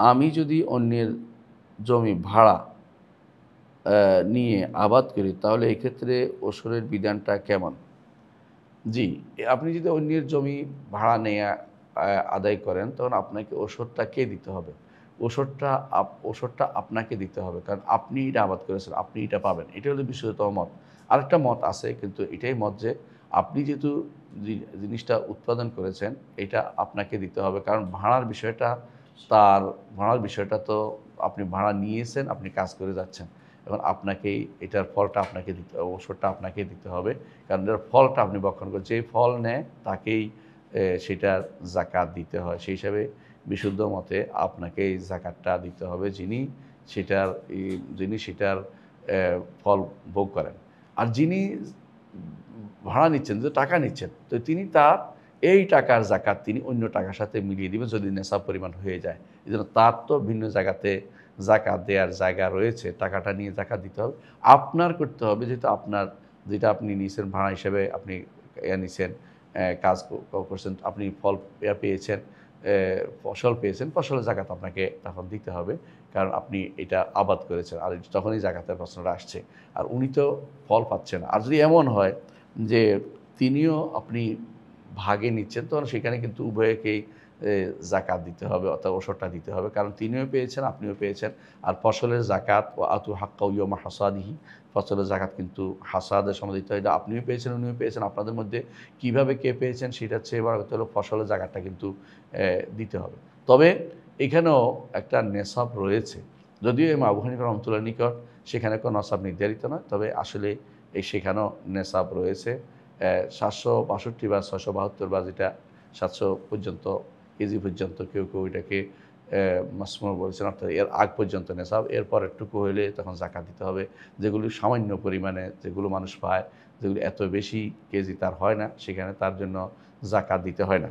আমি যদি অন্যের জমি ভাড়া নিয়ে আবাদ করি তাহলে এক্ষেত্রে ওসরের বিধানটা কেমন? জি, আপনি যদি অন্যের জমি ভাড়া নেয়া আদায় করেন তখন আপনাকে ওসরটা কে দিতে হবে? ওসরটা আপনাকে দিতে হবে। কারণ আপনি এটা আবাদ করেছেন, আপনি এটা পাবেন। এটা হলো বিশুদ্ধতম মত। আরেকটা মত আছে কিন্তু এটাই মত যে আপনি যেহেতু জিনিসটা উৎপাদন করেছেন এটা আপনাকে দিতে হবে। কারণ ভাড়ার বিষয়টা তো আপনি ভাড়া নিয়েছেন, আপনি কাজ করে যাচ্ছেন। এখন আপনাকেই এটার ফলটা আপনাকে দিতে হবে, ওষুধটা আপনাকেই দিতে হবে। কারণ এটার ফলটা আপনি ভক্ষণ করেন। যে ফল নেয় তাকেই সেটার যাকাত দিতে হয়। সেই হিসাবে বিশুদ্ধ মতে আপনাকেই যাকাতটা দিতে হবে সেটার যিনি সেটার ফল ভোগ করেন। আর যিনি ভাড়া নিচ্ছেন, যে টাকা নিচ্ছেন, তো তিনি তার এই টাকার যাকাত তিনি অন্য টাকার সাথে মিলিয়ে দিবেন যদি নেশাব পরিমাণ হয়ে যায়। এজন্য তার তো ভিন্ন জায়গাতে যাকাত দেয়ার জায়গা রয়েছে। টাকাটা নিয়ে যাকাত দিতে হবে। আপনার করতে হবে যেহেতু আপনার যেটা আপনি নিছেন ভাড়া হিসেবে আপনি নিছেন, কাজ করছেন, আপনি ফল পেয়েছেন, ফসল পেয়েছেন, ফসলের যাকাত আপনাকে তখন দিতে হবে। কারণ আপনি এটা আবাদ করেছেন। আর তখনই যাকাতের প্রশ্নটা আসছে। আর উনি তো ফল পাচ্ছেন। আর যদি এমন হয় যে তিনিও আপনি ভাগে নিচ্ছেন তখন সেখানে কিন্তু উভয়কেই যাকাত দিতে হবে অর্থাৎ ওসরটা দিতে হবে। কারণ তিনিও পেয়েছেন, আপনিও পেয়েছেন। আর ফসলের যাকাত ও আতু হাক্কা ইয়াউমা হাসাদিহি, ফসলের যাকাত কিন্তু হাসাদের সময় দিতে হয়। এটা আপনিও পেয়েছেন, উনিও পেয়েছেন। আপনাদের মধ্যে কীভাবে কে পেয়েছেন সেটার চেয়ে বড় কথা হলো ফসলের যাকাতটা কিন্তু দিতে হবে। তবে এখানেও একটা নেসাব রয়েছে। যদিও ইমাম আবু হানিফা রাহমাতুল্লাহর নিকট সেখানে কোনো নসাব নির্ধারিত নয়। তবে আসলে সেখানেও নেসাব রয়েছে। ৭৬২ বা ৬৭২ বা যেটা ৭০০ পর্যন্ত কেজি পর্যন্ত কেউ এটাকে মাসমুর বলেছেন, অর্থাৎ এর আগ পর্যন্ত নেসাব। এরপর একটুকু হইলে তখন যাকাত দিতে হবে। যেগুলি সামান্য পরিমাণে যেগুলো মানুষ পায়, যেগুলো এত বেশি কেজি তার হয় না, সেখানে তার জন্য যাকাত দিতে হয় না।